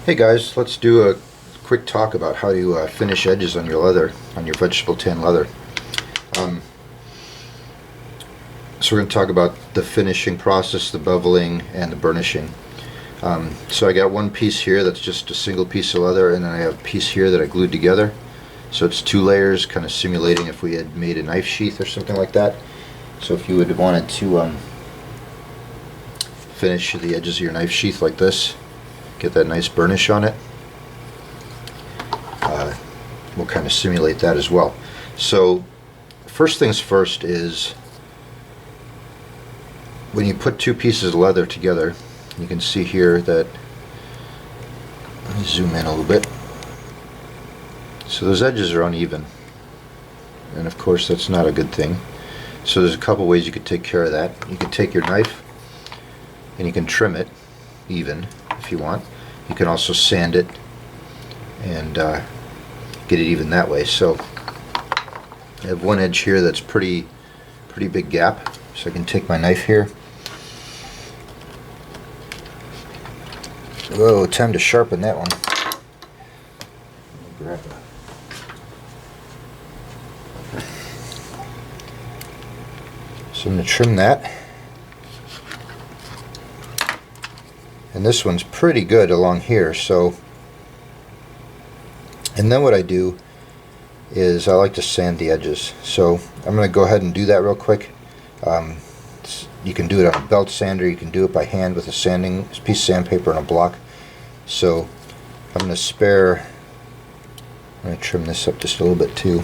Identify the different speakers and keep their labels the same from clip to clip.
Speaker 1: Hey guys, let's do a quick talk about how to finish edges on your leather, on your vegetable tan leather. So we're going to talk about the finishing process, the beveling, and the burnishing. So I got one piece here that's just a single piece of leather, and then I have a piece here that I glued together. So it's two layers, kind of simulating if we had made a knife sheath or something like that. So if you would wanted to finish the edges of your knife sheath like this, get that nice burnish on it, we'll kind of simulate that as well. So first things first is when you put two pieces of leather together, you can see here that, let me zoom in a little bit, so those edges are uneven, and of course that's not a good thing. So there's a couple ways you could take care of that. You could take your knife and you can trim it even if you want. You can also sand it and get it even that way. So I have one edge here that's pretty big gap, so I can take my knife here. Whoa, time to sharpen that one. Grab it. So I'm going to trim that. And this one's pretty good along here, so, and then what I do is I like to sand the edges. So I'm going to go ahead and do that real quick. You can do it on a belt sander, you can do it by hand with a piece of sandpaper and a block. So I'm going to spare, I'm going to trim this up just a little bit too.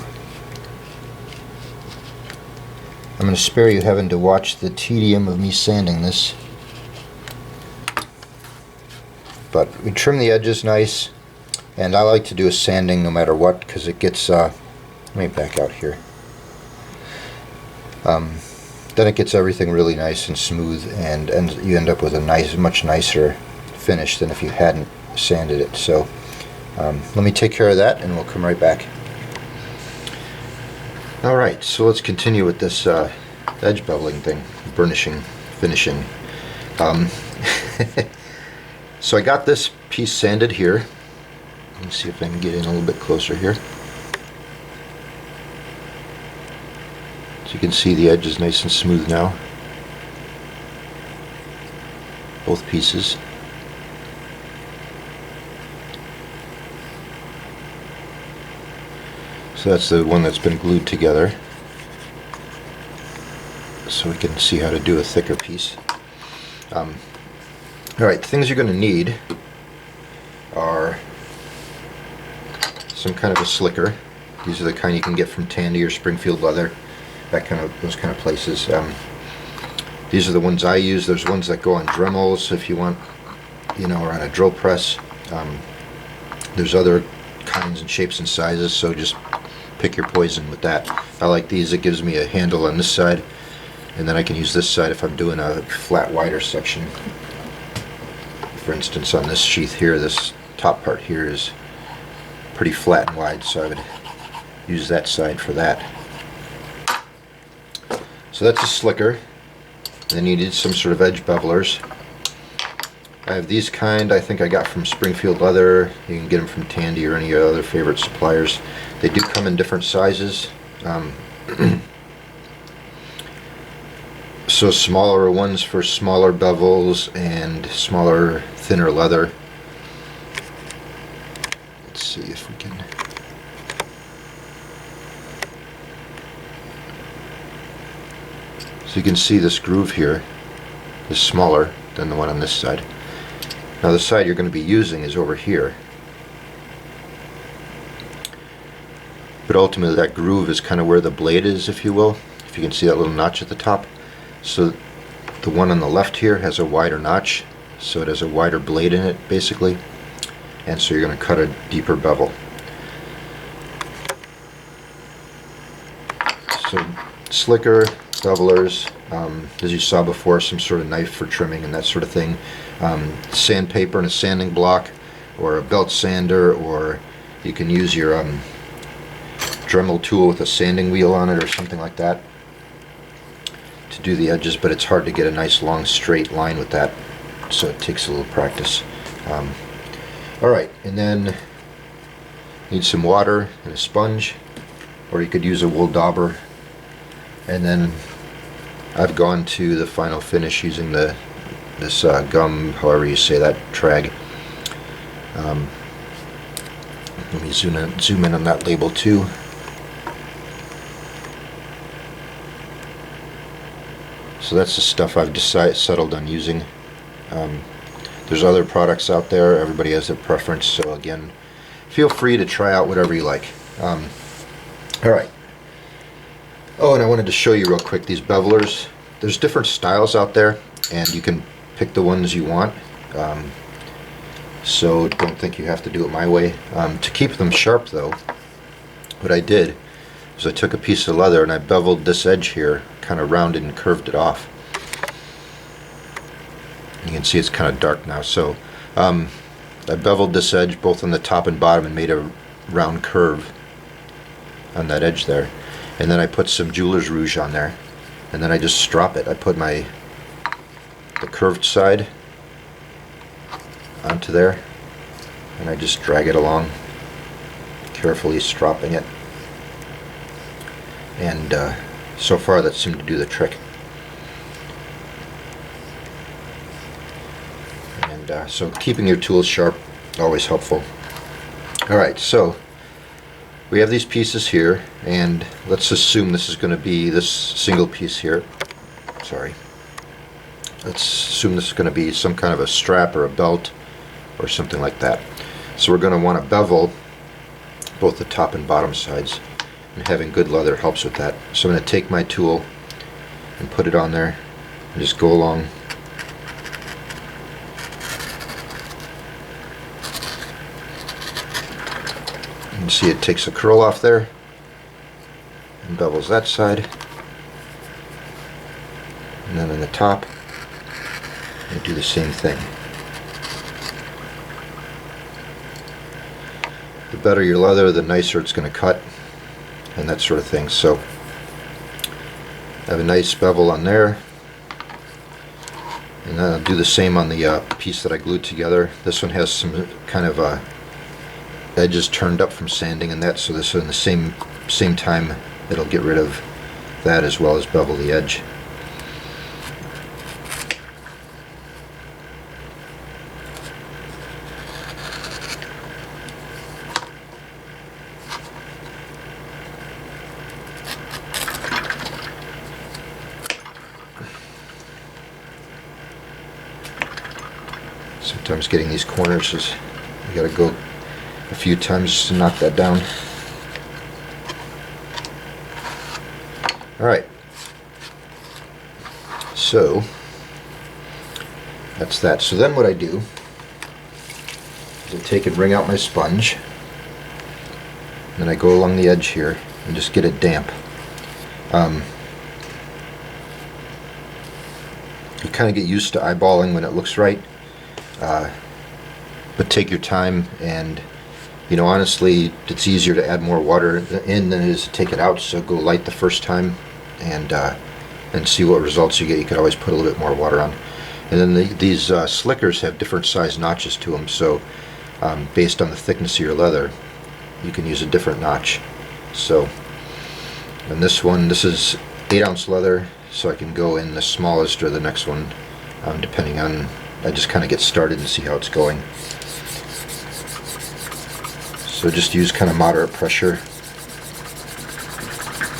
Speaker 1: I'm going to spare you having to watch the tedium of me sanding this. But we trim the edges nice, and I like to do a sanding no matter what, because it gets, let me back out here. Then it gets everything really nice and smooth, and you end up with a much nicer finish than if you hadn't sanded it. So let me take care of that and we'll come right back. Alright, so let's continue with this edge beveling thing, burnishing, finishing. So I got this piece sanded here. Let me see if I can get in a little bit closer here. So you can see the edge is nice and smooth now. Both pieces. So that's the one that's been glued together. So we can see how to do a thicker piece. Alright, the things you're going to need are some kind of a slicker. These are the kind you can get from Tandy or Springfield Leather, those kind of places. These are the ones I use. There's ones that go on Dremels if you want, or on a drill press. There's other kinds and shapes and sizes, so just pick your poison with that. I like these. It gives me a handle on this side, and then I can use this side if I'm doing a flat, wider section. For instance, on this sheath here, this top part here is pretty flat and wide, so I would use that side for that. So that's a slicker. And then you need some sort of edge bevelers. I have these kind, I think I got from Springfield Leather. You can get them from Tandy or any other favorite suppliers. They do come in different sizes. So smaller ones for smaller bevels and smaller, thinner leather. Let's see if we can. So you can see this groove here is smaller than the one on this side. Now the side you're going to be using is over here. But ultimately that groove is kind of where the blade is, if you will. If you can see that little notch at the top. So the one on the left here has a wider notch, so it has a wider blade in it basically, and so you're going to cut a deeper bevel. So slicker, bevelers, as you saw before, some sort of knife for trimming and that sort of thing, sandpaper and a sanding block, or a belt sander, or you can use your Dremel tool with a sanding wheel on it or something like that to do the edges, but it's hard to get a nice long straight line with that, so it takes a little practice. Alright, and then need some water and a sponge, or you could use a wool dauber. And then I've gone to the final finish using this gum, however you say that, trag. Let me zoom in on that label too. So that's the stuff I've settled on using. There's other products out there. Everybody has their preference. So again, feel free to try out whatever you like. All right. Oh, and I wanted to show you real quick these bevelers. There's different styles out there, and you can pick the ones you want. So don't think you have to do it my way. To keep them sharp though, what I did was I took a piece of leather and I beveled this edge here, kind of rounded and curved it off. You can see it's kind of dark now. So I beveled this edge both on the top and bottom and made a round curve on that edge there. And then I put some jeweler's rouge on there, and then I just strop it. I put the curved side onto there, and I just drag it along, carefully stropping it. And so far that seemed to do the trick. And so keeping your tools sharp, always helpful. Alright, so we have these pieces here, and let's assume this is going to be this single piece here. Sorry. Let's assume this is going to be some kind of a strap or a belt or something like that. So we're going to want to bevel both the top and bottom sides, and having good leather helps with that. So I'm going to take my tool and put it on there and just go along. You can see it takes a curl off there and bevels that side, and then on the top I do the same thing. The better your leather, the nicer it's going to cut, and that sort of thing. So I have a nice bevel on there, and then I'll do the same on the piece that I glued together. This one has some kind of edges turned up from sanding and that, so this in the same time it'll get rid of that as well as bevel the edge. Sometimes getting these corners is, you gotta go a few times just to knock that down. Alright, so that's that. So then what I do is I take and bring out my sponge, and then I go along the edge here and just get it damp. You kind of get used to eyeballing when it looks right, but take your time, and you know, honestly, it's easier to add more water in than it is to take it out. So go light the first time, and see what results you get. You could always put a little bit more water on. And then these slickers have different size notches to them. So based on the thickness of your leather, you can use a different notch. So, and this one, this is 8-ounce leather, so I can go in the smallest or the next one, depending on. I just kind of get started and see how it's going. So just use kind of moderate pressure.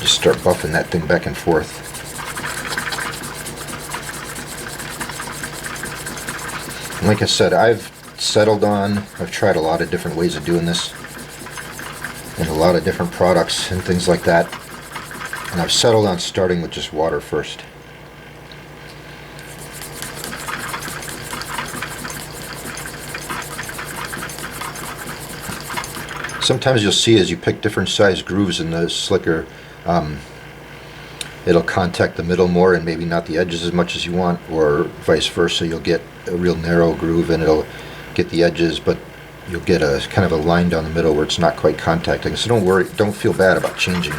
Speaker 1: Just start buffing that thing back and forth. And like I said, I've tried a lot of different ways of doing this, and a lot of different products and things like that. And I've settled on starting with just water first. Sometimes you'll see as you pick different size grooves in the slicker, it'll contact the middle more and maybe not the edges as much as you want, or vice versa. You'll get a real narrow groove and it'll get the edges, but you'll get a kind of a line down the middle where it's not quite contacting. So don't worry, don't feel bad about changing.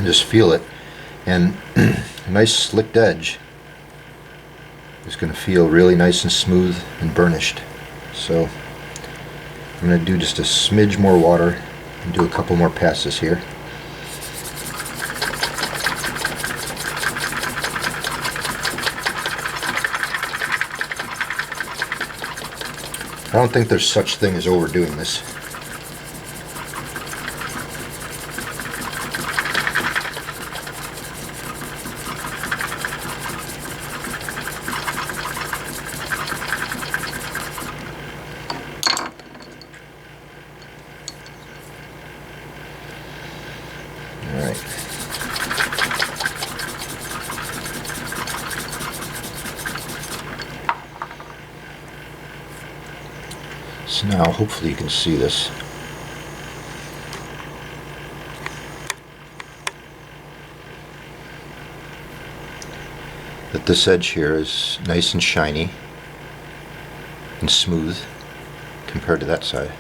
Speaker 1: and just feel it. And a nice slicked edge is going to feel really nice and smooth and burnished. So I'm going to do just a smidge more water and do a couple more passes here. I don't think there's such thing as overdoing this. So now hopefully you can see this. That this edge here is nice and shiny and smooth compared to that side.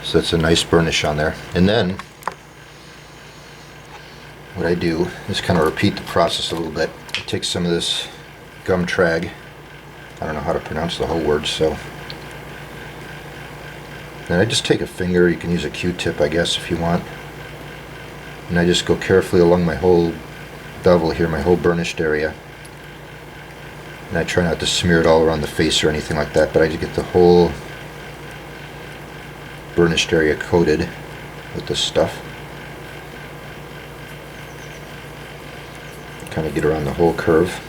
Speaker 1: So that's a nice burnish on there. And then what I do is kind of repeat the process a little bit. I take some of this gum trag. I don't know how to pronounce the whole word, so then I just take a finger. You can use a Q-tip, I guess, if you want, and I just go carefully along my whole bevel here, my whole burnished area, and I try not to smear it all around the face or anything like that, but I just get the whole burnished area coated with this stuff. Kind of get around the whole curve.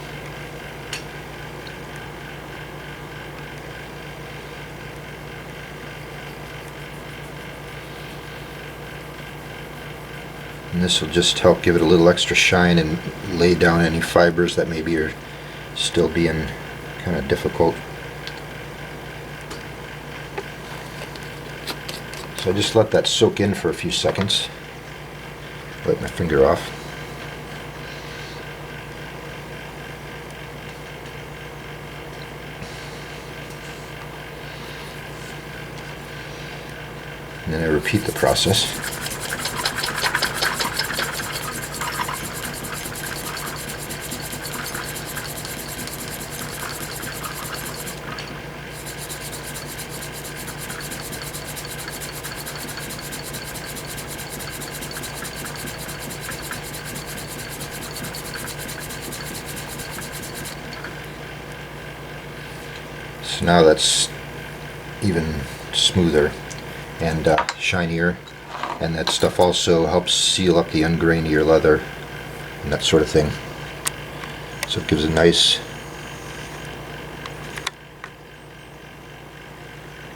Speaker 1: And this will just help give it a little extra shine and lay down any fibers that maybe are still being kind of difficult. So I just let that soak in for a few seconds. Wipe my finger off. And then I repeat the process. So now that's even smoother and shinier, and that stuff also helps seal up the ungrain of your leather and that sort of thing. So it gives a nice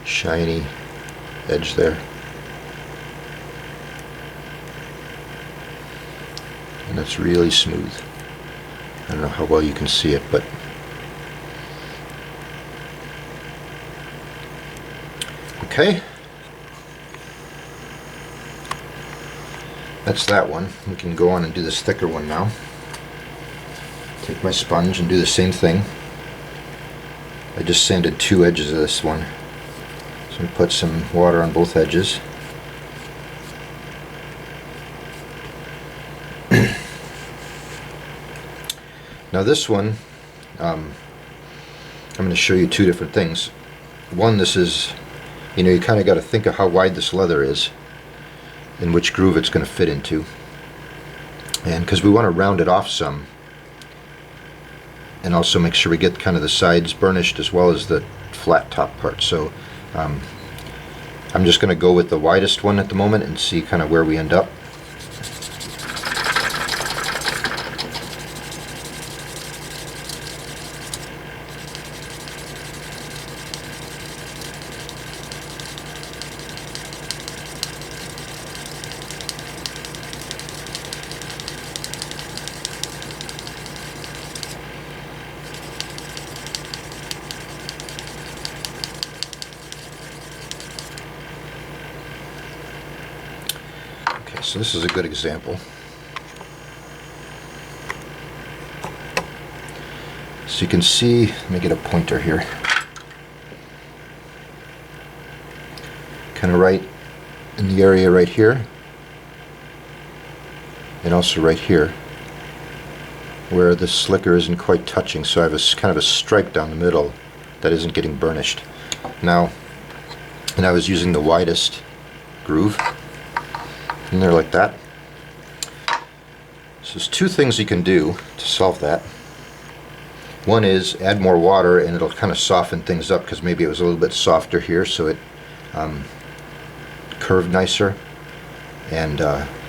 Speaker 1: shiny edge there. And that's really smooth. I don't know how well you can see it, but okay. That's that one. We can go on and do this thicker one now. Take my sponge and do the same thing. I just sanded 2 edges of this one. So I'm going to put some water on both edges. Now this one, I'm going to show you 2 different things. One, this is, you kind of got to think of how wide this leather is and which groove it's going to fit into. And because we want to round it off some and also make sure we get kind of the sides burnished as well as the flat top part. So I'm just going to go with the widest one at the moment and see kind of where we end up. So this is a good example. So you can see, let me get a pointer here. Kind of right in the area right here. and also right here where the slicker isn't quite touching, so I have a kind of a stripe down the middle that isn't getting burnished. Now, and I was using the widest groove in there like that. So there's two things you can do to solve that. One is add more water and it'll kind of soften things up, because maybe it was a little bit softer here, so it curved nicer. And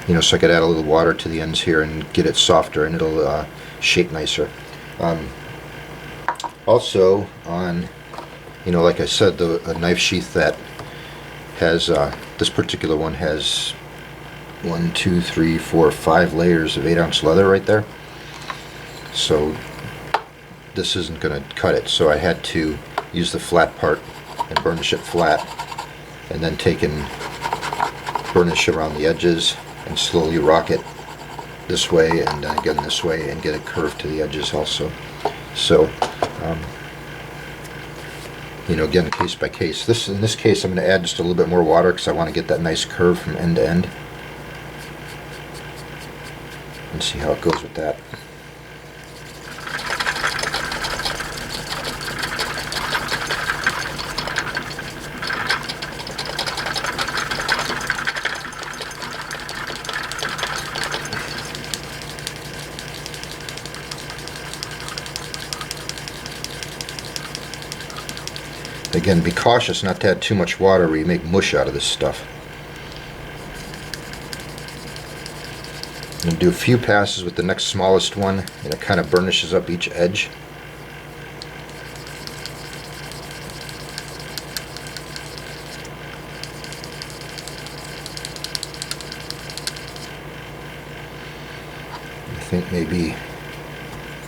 Speaker 1: you know, so I could add a little water to the ends here and get it softer, and it'll shape nicer. Also, on, you know, like I said, a knife sheath that has this particular one has 1, 2, 3, 4, 5 layers of 8-ounce leather right there. So this isn't going to cut it, so I had to use the flat part and burnish it flat, and then take and burnish around the edges and slowly rock it this way and then again this way, and get it curved to the edges also. So you know, again, case by case. In this case, I'm going to add just a little bit more water because I want to get that nice curve from end to end, and see how it goes with that. Again, be cautious not to add too much water where you make mush out of this stuff. I'm going to do a few passes with the next smallest one, and it kind of burnishes up each edge. I think maybe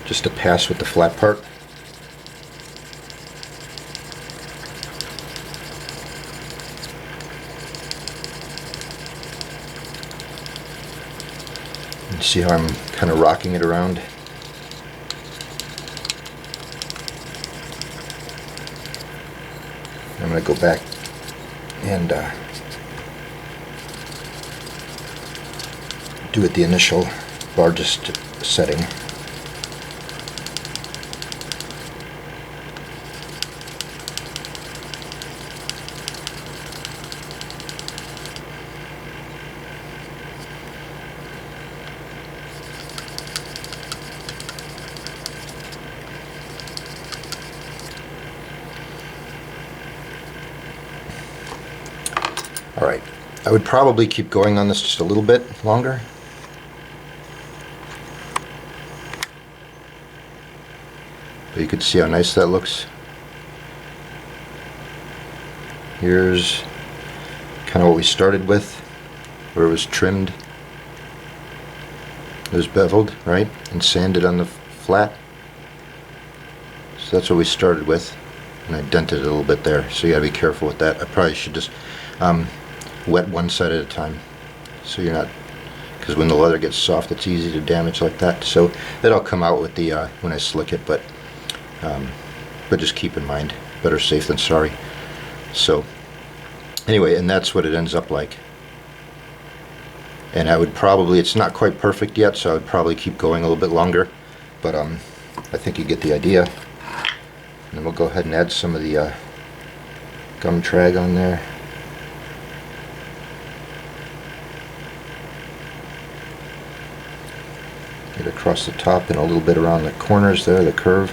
Speaker 1: just a pass with the flat part. See how I'm kind of rocking it around? I'm going to go back and do it the initial largest setting. Alright, I would probably keep going on this just a little bit longer. But you can see how nice that looks. Here's kind of what we started with, where it was trimmed. It was beveled, right, and sanded on the flat. So that's what we started with, and I dented it a little bit there, so you gotta be careful with that. I probably should just wet one side at a time, so you're not, because when the leather gets soft it's easy to damage like that. So that'll come out with the when I slick it, but just keep in mind, better safe than sorry. So anyway, and that's what it ends up like. And I would probably, it's not quite perfect yet, so I would probably keep going a little bit longer, but I think you get the idea. And then we'll go ahead and add some of the gum trag on there. Get across the top and a little bit around the corners there, the curve.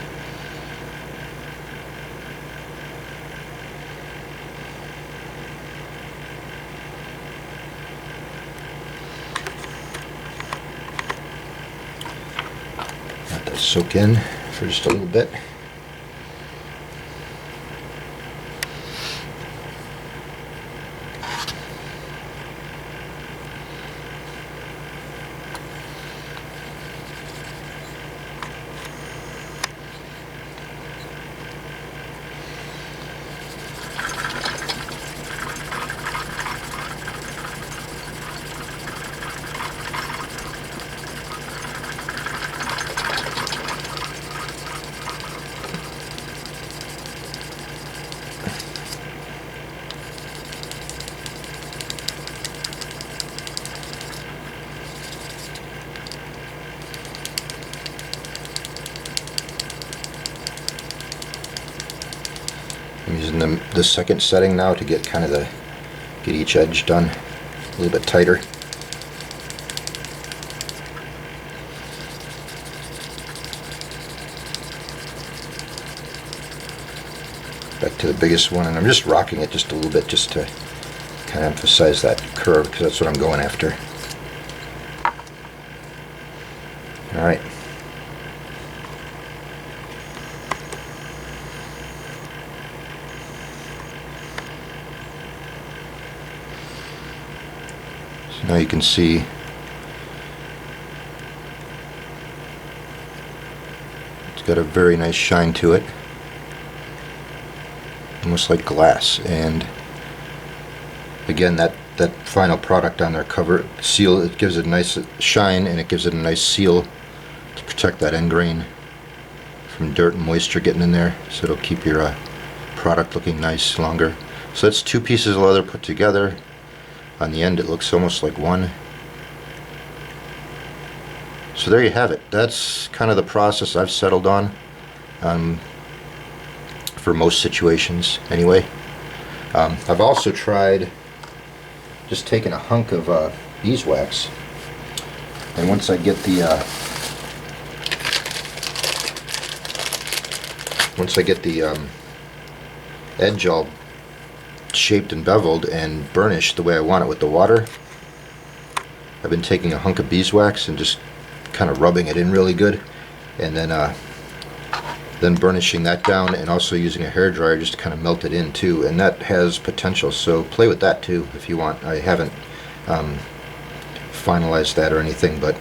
Speaker 1: Let that soak in for just a little bit. using the second setting now to get kind of get each edge done a little bit tighter. Back to the biggest one, and I'm just rocking it just a little bit just to kind of emphasize that curve, because that's what I'm going after. Alright. So now you can see it's got a very nice shine to it, almost like glass. And again, that final product on their cover seal, it gives it a nice shine, and it gives it a nice seal to protect that end grain from dirt and moisture getting in there, so it'll keep your product looking nice longer. So that's two pieces of leather put together. On the end it looks almost like one. So there you have it. That's kind of the process I've settled on for most situations anyway. I've also tried just taking a hunk of beeswax, and once I get the edge all shaped and beveled and burnished the way I want it with the water, I've been taking a hunk of beeswax and just kind of rubbing it in really good, and then burnishing that down, and also using a hairdryer just to kind of melt it in too, and that has potential, so play with that too if you want. I haven't finalized that or anything, but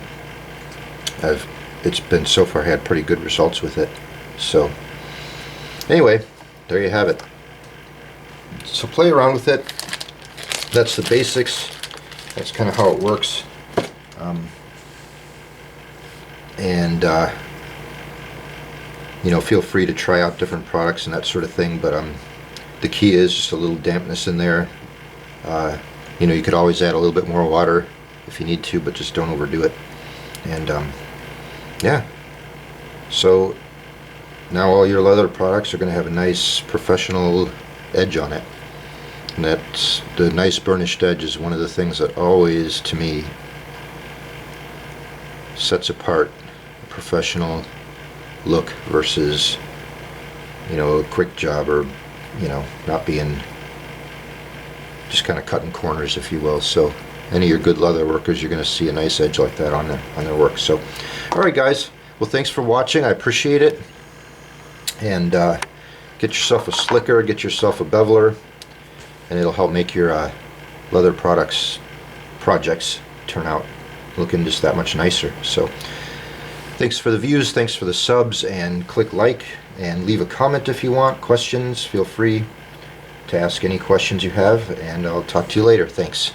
Speaker 1: it's been so far had pretty good results with it. So anyway, there you have it. So play around with it. That's the basics. That's kind of how it works. You know, feel free to try out different products and that sort of thing, but the key is just a little dampness in there. You know, you could always add a little bit more water if you need to, but just don't overdo it. And yeah, so now all your leather products are going to have a nice professional edge on it, and that's the nice burnished edge is one of the things that always, to me, sets apart a professional look versus, you know, a quick job, or, you know, not being just kind of cutting corners, if you will. So any of your good leather workers, you're going to see a nice edge like that on their work. So alright guys, well, thanks for watching. I appreciate it. And get yourself a slicker, get yourself a beveler, and it'll help make your leather projects turn out looking just that much nicer. So thanks for the views, thanks for the subs, and click like and leave a comment if you want. Questions, feel free to ask any questions you have, and I'll talk to you later. Thanks.